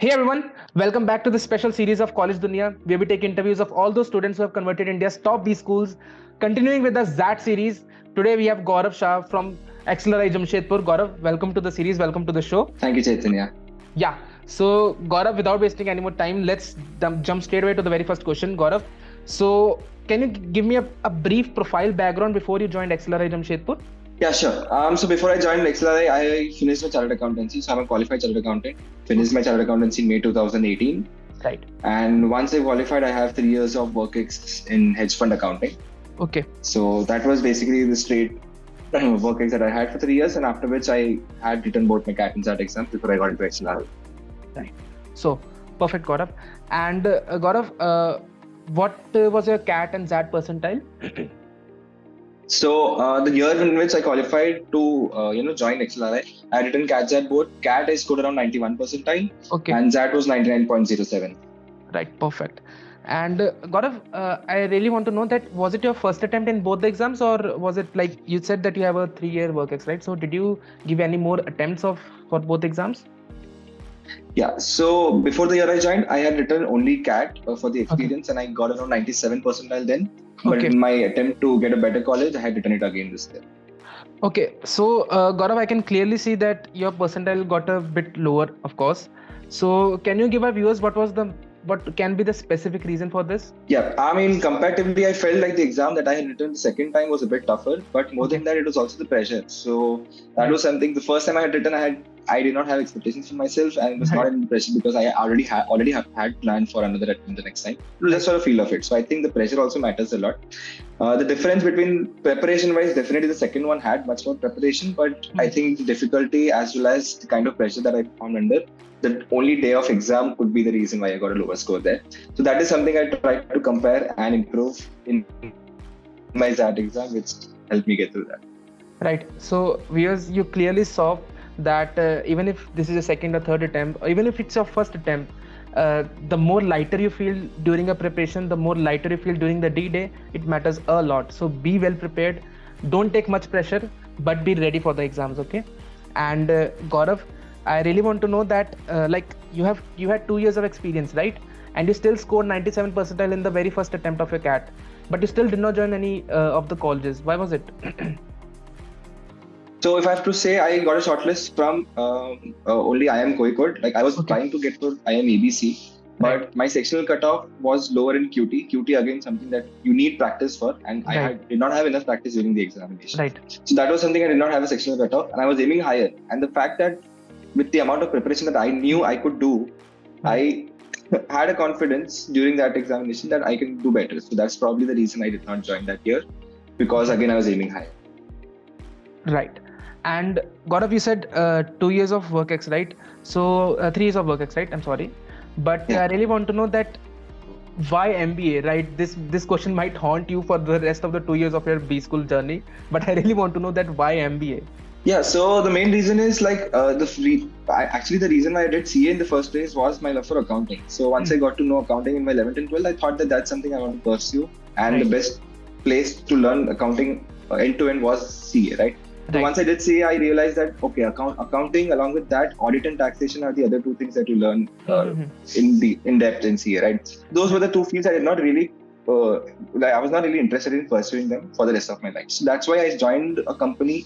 Hey everyone, welcome back to this special series of College Dunia, where we take interviews of all those students who have converted India's top B schools. Continuing with the ZAT series, today we have Gaurav Shah from XLRI Jamshedpur. Gaurav, welcome to the series, welcome to the show. Thank you, Chaitanya. Yeah, so Gaurav, without wasting any more time, let's jump straight away to the very first question. Gaurav, so can you give me a brief profile background before you joined XLRI Jamshedpur? Yeah, sure. So before I joined XLRI, I finished my chartered accountancy. So I'm a qualified chartered accountant. Finished my chartered accountancy in May 2018. Right. And once I qualified, I have 3 years of work ex in hedge fund accounting. Okay. So that was basically the straight work ex that I had for 3 years, and after which I had written both my CAT and SAT exams before I got into XLRI. Right. So perfect, Gaurav. And Gaurav, what was your CAT and SAT percentile? So the year in which I qualified to join XLRI, I had written CAT SAT both. CAT I scored around 91 percentile, Okay. and SAT was 99.07. Right, perfect. And Gaurav, I really want to know that was it your first attempt in both the exams, or was it like you said that you have a 3-year work ex, right? So did you give any more attempts for both exams? Yeah, so before the year I joined, I had written only CAT for the experience, and I got around 97 percentile then. But Okay. in my attempt to get a better college, I had written it again this year. Okay, so Gaurav, I can clearly see that your percentile got a bit lower, of course. So can you give our viewers what can be the specific reason for this? Yeah, I mean, comparatively, I felt like the exam that I had written the second time was a bit tougher, but more than that, it was also the pressure. So that was something. The first time I had written, I did not have expectations for myself, and it was not any pressure because I already had planned for another attempt the next time. It was just for a feel of it. So I think the pressure also matters a lot. The difference between preparation-wise, definitely the second one had much more preparation, but I think the difficulty as well as the kind of pressure that I found under, the only day of exam could be the reason why I got a lower score there. So that is something I tried to compare and improve in my SAT exam, which helped me get through that. Right. So viewers, you clearly saw that even if this is a second or third attempt, or even if it's your first attempt, the more lighter you feel during a preparation, the more lighter you feel during the D-Day, it matters a lot. So be well prepared. Don't take much pressure, but be ready for the exams, okay? And Gaurav, I really want to know that you had 2 years of experience, right? And you still scored 97 percentile in the very first attempt of your CAT, but you still did not join any of the colleges. Why was it? So if I have to say, I got a shortlist from only IIM Kozhikode. Like I was trying to get for IIM ABC, but my sectional cutoff was lower in QT. QT again something that you need practice for, and I did not have enough practice during the examination. Right. So that was something I did not have a sectional cutoff, and I was aiming higher. And the fact that with the amount of preparation that I knew I could do, I had a confidence during that examination that I can do better. So that's probably the reason I did not join that year, because again I was aiming higher. Right. And Gaurav, you said 2 years of work ex, right? So 3 years of work ex, right? I'm sorry, but I really want to know that why MBA, right? This question might haunt you for the rest of the 2 years of your B school journey, but I really want to know that why MBA. Yeah, so the main reason is like actually the reason why I did CA in the first place was my love for accounting. So once I got to know accounting in my 11th and 12th, I thought that that's something I want to pursue, and the best place to learn accounting end to end was CA, right? So once I did CA, I realized that okay, accounting along with that, audit and taxation are the other two things that you learn in depth in CA, right? Those were the two fields I did not really I was not really interested in pursuing them for the rest of my life. So that's why I joined a company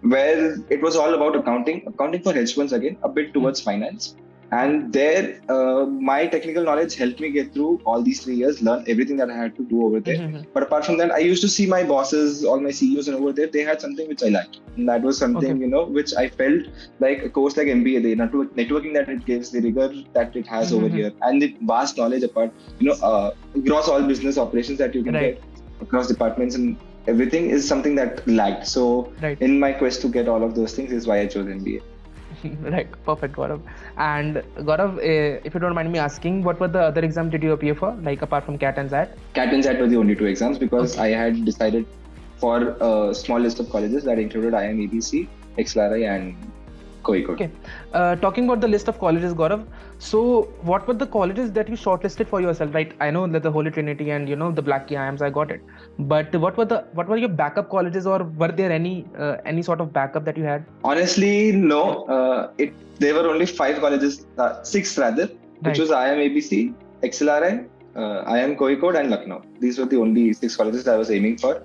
where it was all about accounting for hedge funds again, a bit towards finance. And there, my technical knowledge helped me get through all these 3 years, learn everything that I had to do over there. But apart from that, I used to see my bosses, all my CEOs and over there, they had something which I liked. And that was something, which I felt like a course like MBA, the networking that it gives, the rigor that it has over here, and the vast knowledge about, across all business operations that you can get across departments and everything is something that lagged. So in my quest to get all of those things is why I chose MBA. Right, perfect, Gaurav. And Gaurav, if you don't mind me asking, what were the other exams did you appear for, like apart from CAT and SAT? CAT and SAT were the only two exams because I had decided for a small list of colleges that included IIM ABC, XLRI and Kozhikode. Okay. Talking about the list of colleges, Gaurav. So, what were the colleges that you shortlisted for yourself? Right. I know that the Holy Trinity and the Black Key IIMs, I got it. But what were your backup colleges, or were there any sort of backup that you had? Honestly, no. There were only 5 colleges, 6 rather, which was IIM ABC, XLRI, IIM Kozhikode, and Lucknow. These were the only 6 colleges I was aiming for.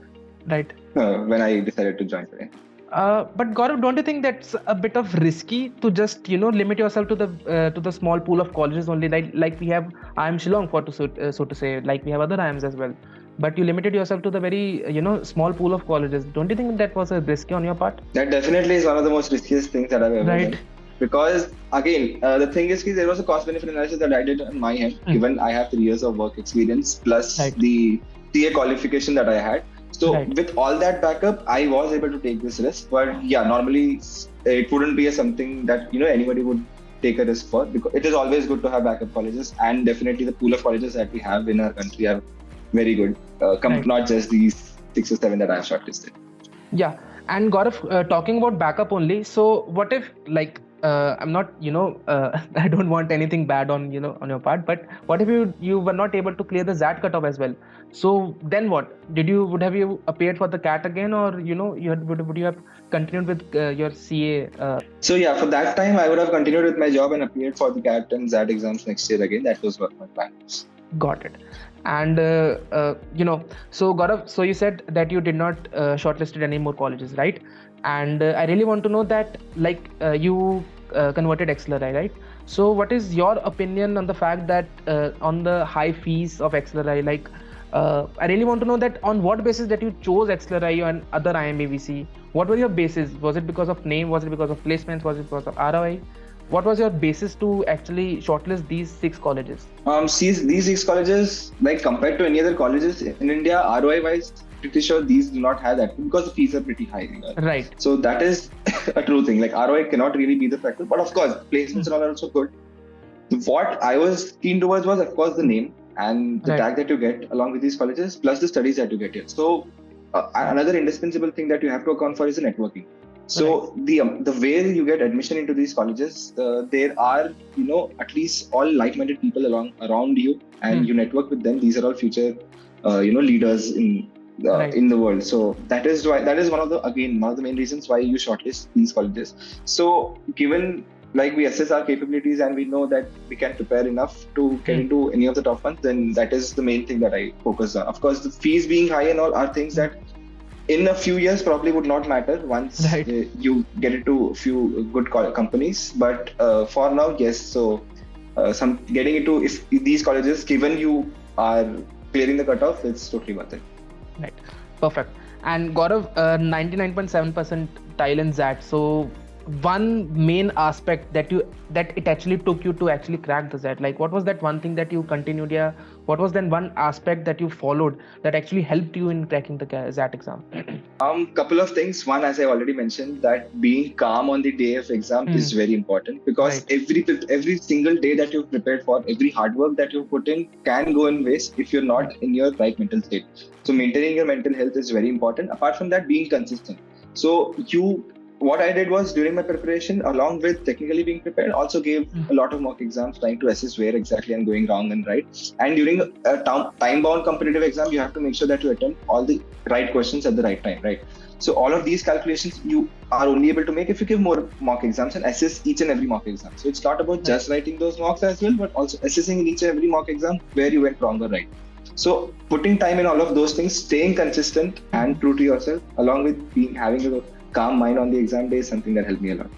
Right. When I decided to join today. But Gaurav, don't you think that's a bit of risky to just limit yourself to the small pool of colleges only, like we have IIM Shillong so to say, like we have other IIMs as well, but you limited yourself to the very small pool of colleges. Don't you think that was a risky on your part? That definitely is one of the most riskiest things that I've ever done. Because again, the thing is, there was a cost benefit analysis that I did on my end, given I have 3 years of work experience plus the CA qualification that I had. So with all that backup, I was able to take this risk. But yeah, normally it wouldn't be something that anybody would take a risk for, because it is always good to have backup colleges, and definitely the pool of colleges that we have in our country are very good. Not just these 6 or 7 that I have shortlisted. Yeah, and Gaurav, talking about backup only. So what if I'm not, I don't want anything bad on your part, but what if you were not able to clear the ZAT cutoff as well? So then what? Would have you appeared for the CAT again, or would you have continued with your CA? So yeah, for that time I would have continued with my job and appeared for the CAT and ZAT exams next year again. That was what my plan was. Got it. And so Gaurav, so you said that you did not shortlisted any more colleges, right? And I really want to know that, you converted XLRI, right? So what is your opinion on the fact that on the high fees of XLRI? I really want to know that on what basis that you chose XLRI and other IIM-ABC. What were your basis? Was it because of name? Was it because of placements? Was it because of ROI? What was your basis to actually shortlist these 6 colleges? These 6 colleges, like compared to any other colleges in India, ROI-wise, pretty sure these do not have that, because the fees are pretty high. Right. So that is a true thing. Like ROI cannot really be the factor, but of course, placements are also good. What I was keen towards was, of course, the name and the tag that you get along with these colleges, plus the studies that you get here. So another indispensable thing that you have to account for is the networking. So the way you get admission into these colleges, there are at least all like-minded people around you, and you network with them. These are all future leaders in the world. So that is one of the main reasons why you shortlist these colleges. So given we assess our capabilities and we know that we can prepare enough to get into any of the top ones, then that is the main thing that I focus on. Of course, the fees being high and all are things that in a few years probably would not matter once you get into a few good companies. But for now, yes. So getting into if these colleges, given you are clearing the cutoff, it's totally worth it. Right. Perfect. And Gaurav, 99.7% tile and ZAT. So one main aspect that it actually took you to actually crack the ZAT, what was that one thing that you continued? What was then one aspect that you followed that actually helped you in cracking the ZAT exam? Couple of things. One, as I already mentioned, that being calm on the day of exam is very important, because every single day that you've prepared for, every hard work that you've put in can go in waste if you're not in your right mental state. So maintaining your mental health is very important. Apart from that, being consistent. So what I did was, during my preparation, along with technically being prepared, also gave a lot of mock exams, trying to assess where exactly I'm going wrong and right. And during a time-bound competitive exam, you have to make sure that you attempt all the right questions at the right time, right? So all of these calculations you are only able to make if you give more mock exams and assess each and every mock exam. So it's not about just writing those mocks as well, but also assessing in each and every mock exam where you went wrong or right. So putting time in all of those things, staying consistent and true to yourself, along with having a calm mind on the exam day, is something that helped me a lot.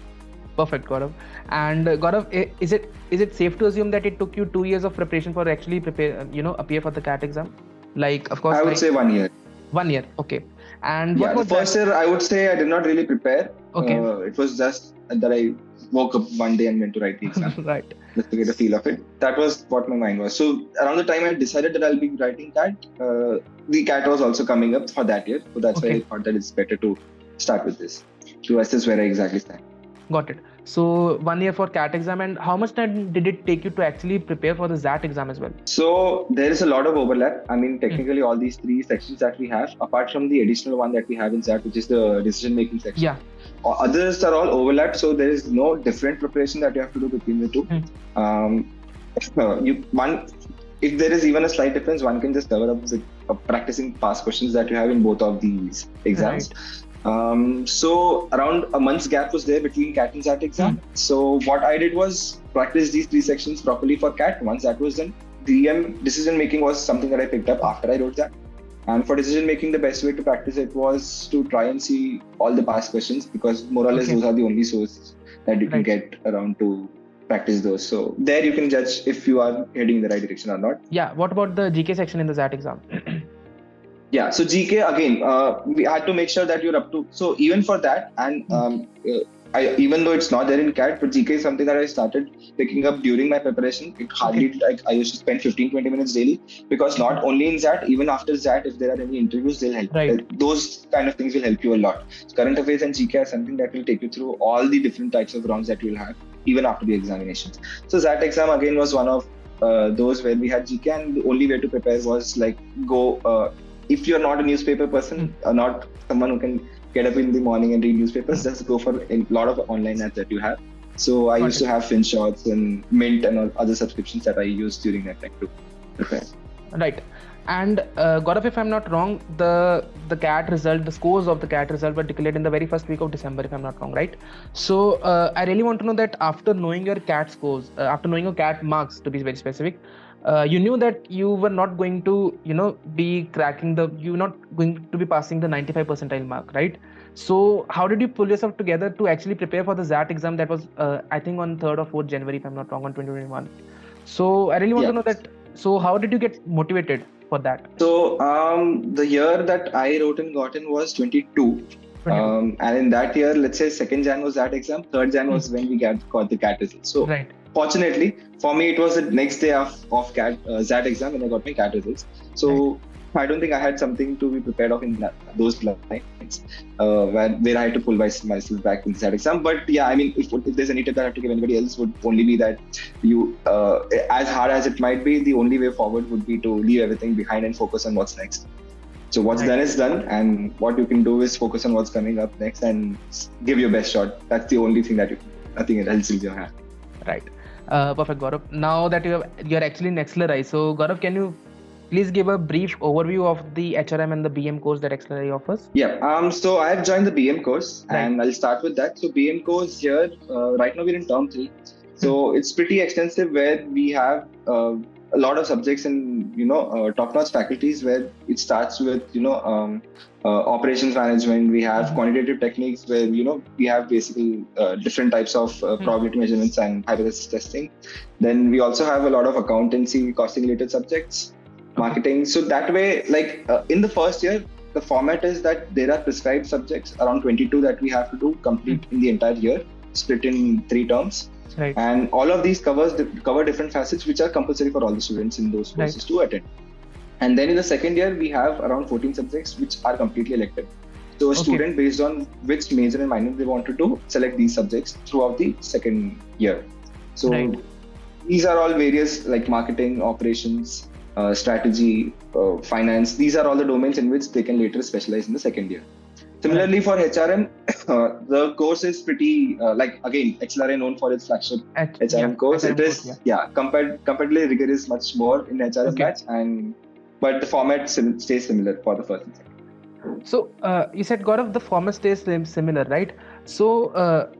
Perfect, Gaurav. And Gaurav, is it safe to assume that it took you 2 years of preparation for actually appear for the CAT exam? Of course, I would say 1 year. 1 year, okay. And the first year, I would say I did not really prepare. Okay. It was just that I woke up one day and went to write the exam. Right. Just to get a feel of it. That was what my mind was. So around the time I decided that I'll be writing CAT, the CAT was also coming up for that year. So that's why I thought that it's better to start with this, to assess where I exactly stand. Got it. So 1 year for CAT exam, and how much time did it take you to actually prepare for the ZAT exam as well? So there is a lot of overlap. I mean, technically all these 3 sections that we have, apart from the additional one that we have in ZAT, which is the decision-making section. Yeah. others are all overlapped, so there is no different preparation that you have to do between the two. If there is even a slight difference, one can just cover up with practicing past questions that you have in both of these exams. So around a month's gap was there between CAT and ZAT exam. So what I did was practice these 3 sections properly for CAT. Once that was done, DM decision making was something that I picked up after I wrote that. And for decision making, the best way to practice it was to try and see all the past questions, because more or less those are the only sources that you can get around to practice those. So there you can judge if you are heading in the right direction or not. Yeah. What about the GK section in the ZAT exam? Yeah. So GK again, we had to make sure that you're up to. So even for that, and even though it's not there in CAT, but GK is something that I started picking up during my preparation. It hardly like I used to spend 15-20 minutes daily, because not only in ZAT, even after ZAT, if there are any interviews, they'll help. Those kind of things will help you a lot. So current affairs and GK are something that will take you through all the different types of rounds that you'll have even after the examinations. So ZAT exam again was one of those where we had GK, and the only way to prepare was like go. If you're not a newspaper person, not someone who can get up in the morning and read newspapers, just go for a lot of online apps that you have. So I used to have FinShots and Mint and other subscriptions that I used during that time to prepare. Right. And Gaurav, if I'm not wrong, the CAT result, the scores of the CAT result were declared in the very first week of December, if I'm not wrong, right? So I really want to know that after knowing your CAT scores, after knowing your CAT marks, to be very specific, you knew that you were not going to, be cracking you were not going to be passing the 95 percentile mark, right? So how did you pull yourself together to actually prepare for the ZAT exam that was, I think, on 3rd or 4th January, if I'm not wrong, on 2021? So I really want to know that. So how did you get motivated for that? So the year that I wrote and got in was 22. And in that year, let's say 2nd Jan was that exam, 3rd Jan was when we got the CAT results. So fortunately for me, it was the next day of ZAT exam when I got my CAT results. So I don't think I had something to be prepared of in those lines where I had to pull myself back in the ZAT exam. But yeah, I mean, if there's any tip that I have to give anybody else, would only be that you, as hard as it might be, the only way forward would be to leave everything behind and focus on what's next. So what's done is done, and what you can do is focus on what's coming up next and give your best shot. That's the only thing that nothing else is your hand. Right. Perfect, Gaurav. Now that you're actually in XLRI, so Gaurav, can you please give a brief overview of the HRM and the BM course that XLRI offers? Yeah. So I have joined the BM course, and I'll start with that. So BM course here, right now we're in term 3. So it's pretty extensive, where we have a lot of subjects and top-notch faculties, where it starts with operations management. We have quantitative techniques, where we have basically different types of probability measurements and hypothesis testing. Then we also have a lot of accountancy, costing related subjects, marketing. So that way, in the first year, the format is that there are prescribed subjects, around 22, that we have to do complete in the entire year, split in 3 terms. Right. And all of these cover different facets which are compulsory for all the students in those courses to attend. And then in the second year, we have around 14 subjects which are completely elective. So a student, based on which major and minor they want to do, select these subjects throughout the second year. So these are all various, like marketing, operations, strategy, finance. These are all the domains in which they can later specialize in the second year. Similarly, for HRM, the course is pretty, again, XLRI known for its flagship HRM course. It is, comparatively rigor is much more in HRM batch, but the format stays similar for the first and second. So, you said, Gaurav, the format stays similar, right? So,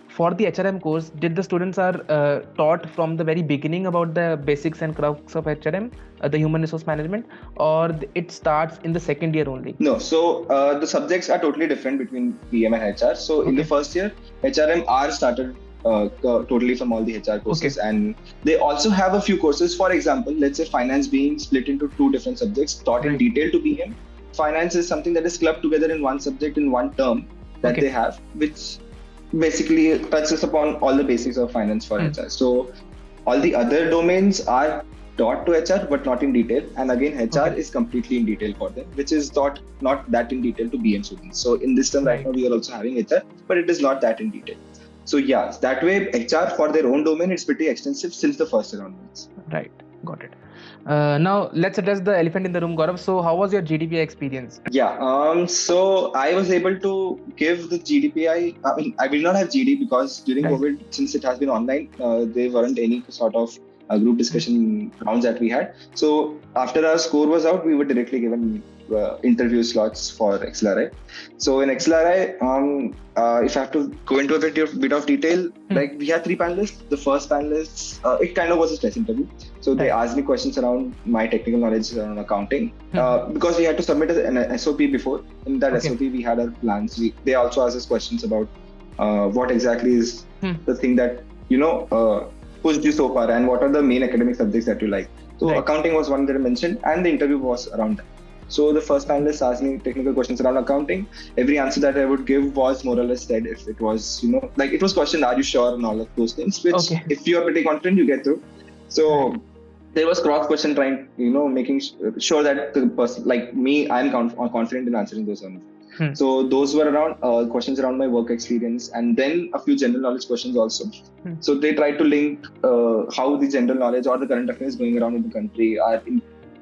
for the HRM course, did the students are taught from the very beginning about the basics and crux of HRM, the human resource management, or it starts in the second year only? No, so the subjects are totally different between PM and HR. So in the first year, HRM are started totally from all the HR courses, and they also have a few courses. For example, let's say finance being split into 2 different subjects taught in detail to PM. Finance is something that is clubbed together in one subject in one term that they have, which basically touches upon all the basics of finance for HR. So all the other domains are taught to HR, but not in detail. And again, HR is completely in detail for them, which is taught not that in detail to BM students. So in this term right now, we are also having HR, but it is not that in detail. So yeah, that way HR for their own domain, it's pretty extensive since the first year onwards. Right. Got it. Now let's address the elephant in the room, Gaurav. So how was your GDPI experience? Yeah. So I was able to give the GDPI. I mean, I did not have GD because during Right. COVID, since it has been online, there weren't any sort of group discussion rounds that we had. So after our score was out, we were directly given interview slots for XLRI. So in XLRI, if I have to go into a bit of detail, like we had three panelists. The first panelist, it kind of was a stress interview. So they asked me questions around my technical knowledge around accounting because we had to submit an SOP before. In that SOP, we had our plans. They also asked us questions about what exactly is the thing that pushed you so far, and what are the main academic subjects that you like. So accounting was one that I mentioned, and the interview was around that. So the first panelist asked me technical questions around accounting. Every answer that I would give was more or less said if it was, like it was questioned, are you sure, and all of those things, which if you are pretty confident, you get through. So there was cross question trying, making sure that the person, like me, I'm confident in answering those ones. So those were around questions around my work experience, and then a few general knowledge questions also. So they tried to link how the general knowledge or the current affairs going around in the country are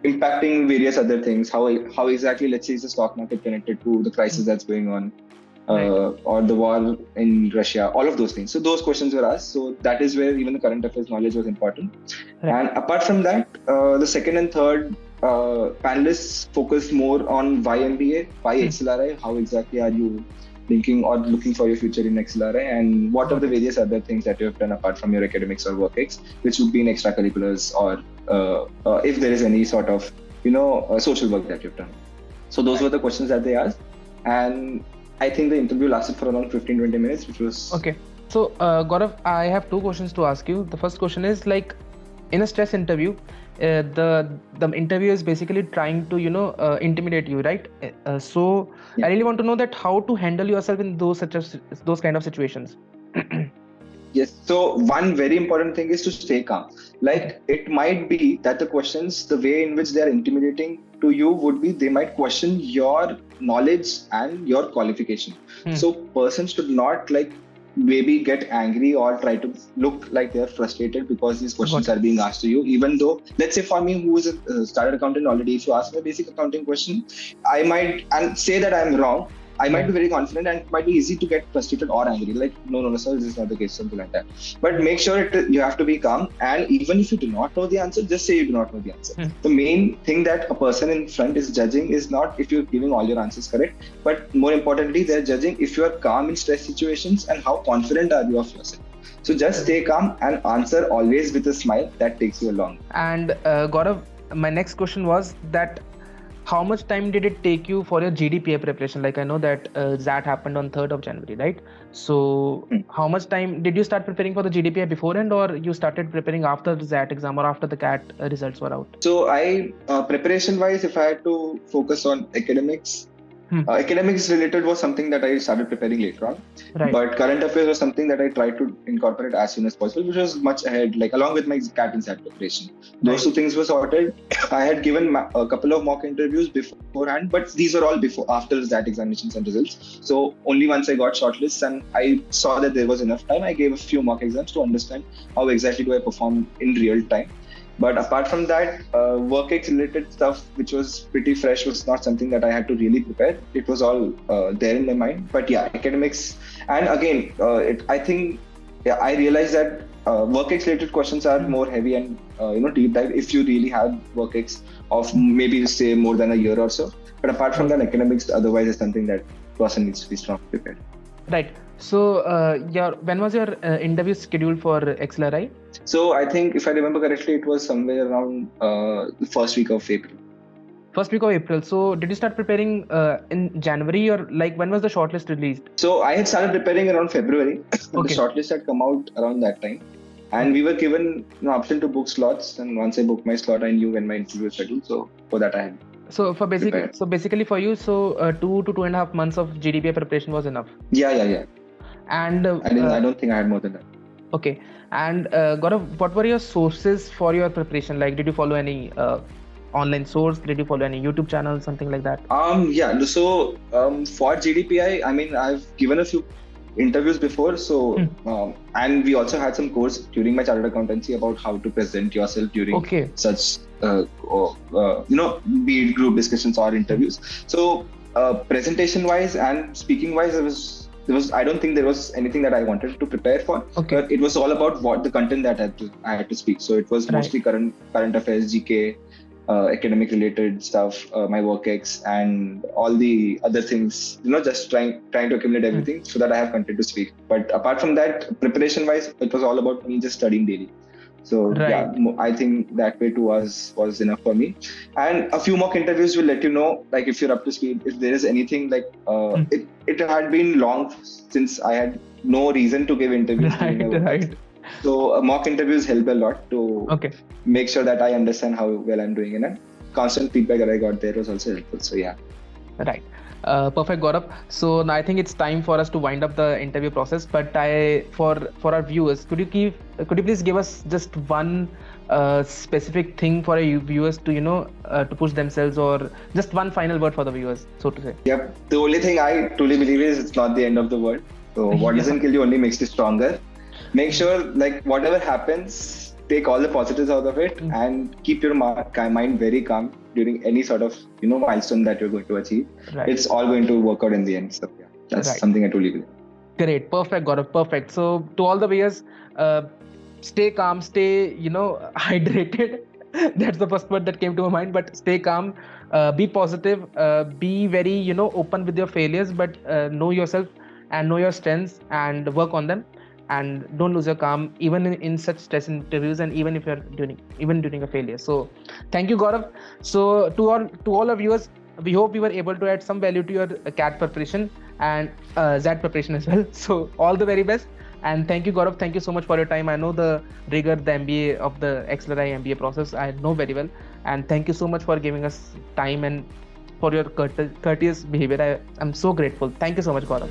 impacting various other things. How exactly, let's say, is the stock market connected to the crisis that's going on, or the war in Russia, all of those things. So those questions were asked. So that is where even the current affairs knowledge was important. And apart from that, the second and third panelists focused more on why MBA, why XLRI, how exactly are you linking or looking for your future in XLRI, and what are the various other things that you have done apart from your academics or work ex, which would be in extracurriculars, or if there is any sort of social work that you've done. So those were the questions that they asked, and I think the interview lasted for around 15-20 minutes, which was okay. So Gaurav, I have two questions to ask you. The first question is, like, in a stress interview, the interviewer is basically trying to intimidate you, right? So I really want to know that how to handle yourself in those kind of situations. Yes. So one very important thing is to stay calm. Like, it might be that the questions, the way in which they are intimidating to you would be, they might question your knowledge and your qualification. So person should not maybe get angry or try to look like they're frustrated because these questions are being asked to you. Even though, let's say for me, who is a started accountant already, if you ask me a basic accounting question, I might and say that I'm wrong. I might be very confident, and it might be easy to get frustrated or angry. Like, no, sir, this is not the case, something like that. But make sure you have to be calm. And even if you do not know the answer, just say you do not know the answer. The main thing that a person in front is judging is not if you're giving all your answers correct, but more importantly, they're judging if you are calm in stress situations and how confident are you of yourself. So just stay calm and answer always with a smile. That takes you along. And Gaurav, my next question was that, how much time did it take you for your GDPA preparation? Like, I know that ZAT happened on 3rd of January, right? So how much time did you start preparing for the GDPA beforehand, or you started preparing after the ZAT exam or after the CAT results were out? So I, preparation wise, if I had to focus on academics, academics related was something that I started preparing later on. But current affairs was something that I tried to incorporate as soon as possible, which was much ahead, like along with my CAT and ZAT preparation. Those two things were sorted. I had given a couple of mock interviews beforehand, but these were all after ZAT examinations and results. So only once I got shortlists and I saw that there was enough time, I gave a few mock exams to understand how exactly do I perform in real time. But apart from that, work-ex related stuff, which was pretty fresh, was not something that I had to really prepare. It was all there in my mind. But yeah, academics. And again, I think I realized that work-ex related questions are more heavy and deep dive if you really have work-ex of maybe say more than a year or so. But apart from that, academics otherwise is something that person needs to be strongly prepared. Right. So when was your interview scheduled for XLRI? So I think, if I remember correctly, it was somewhere around the first week of April. First week of April. So did you start preparing in January, or like when was the shortlist released? So I had started preparing around February. The shortlist had come out around that time. And we were given an option to book slots. And once I booked my slot, I knew when my interview was scheduled. So for that, I had basically for you, 2 to 2.5 months of GDPA preparation was enough. Yeah. And I don't think I had more than that. Okay. And Gaurav, what were your sources for your preparation? Like, did you follow any online source? Did you follow any YouTube channel, something like that? So for GDPI, I mean, I've given a few interviews before. So, and we also had some course during my chartered accountancy about how to present yourself during such, be it group discussions or interviews. So, presentation wise and speaking wise, I don't think there was anything that I wanted to prepare for. But it was all about what the content that I had to speak. So it was mostly current affairs, GK, academic related stuff, my work ex, and all the other things. Just trying to accumulate everything so that I have content to speak. But apart from that, preparation wise, it was all about me just studying daily. So yeah, I think that way too was enough for me. And a few mock interviews will let you know, like if you're up to speed, if there is anything like it had been long since I had no reason to give interviews. Right. So mock interviews help a lot to make sure that I understand how well I'm doing, and constant feedback that I got there was also helpful. So yeah. Right. Perfect, Gaurav. So now I think it's time for us to wind up the interview process. But for our viewers, could you please give us just one specific thing for our viewers to to push themselves, or just one final word for the viewers, so to say? Yep. The only thing I truly believe is it's not the end of the world. So what doesn't kill you only makes you stronger. Make sure, like, whatever happens, take all the positives out of it and keep your mind very calm during any sort of milestone that you're going to achieve. Right. It's all going to work out in the end. So yeah, that's something I truly believe. Great, perfect, Gaurav, perfect. So to all the viewers, stay calm, stay hydrated. That's the first word that came to my mind. But stay calm, be positive, be very open with your failures, but know yourself and know your strengths and work on them. And don't lose your calm even in such stress interviews, and even if you're during a failure. So thank you, Gaurav. So to all our viewers, we hope we were able to add some value to your CAT preparation and ZAT preparation as well. So all the very best, and thank you, Gaurav. Thank you so much for your time. I know the rigor, the MBA of the XLRI MBA process, I know very well, and thank you so much for giving us time and for your courteous behavior. I'm so grateful. Thank you so much, Gaurav.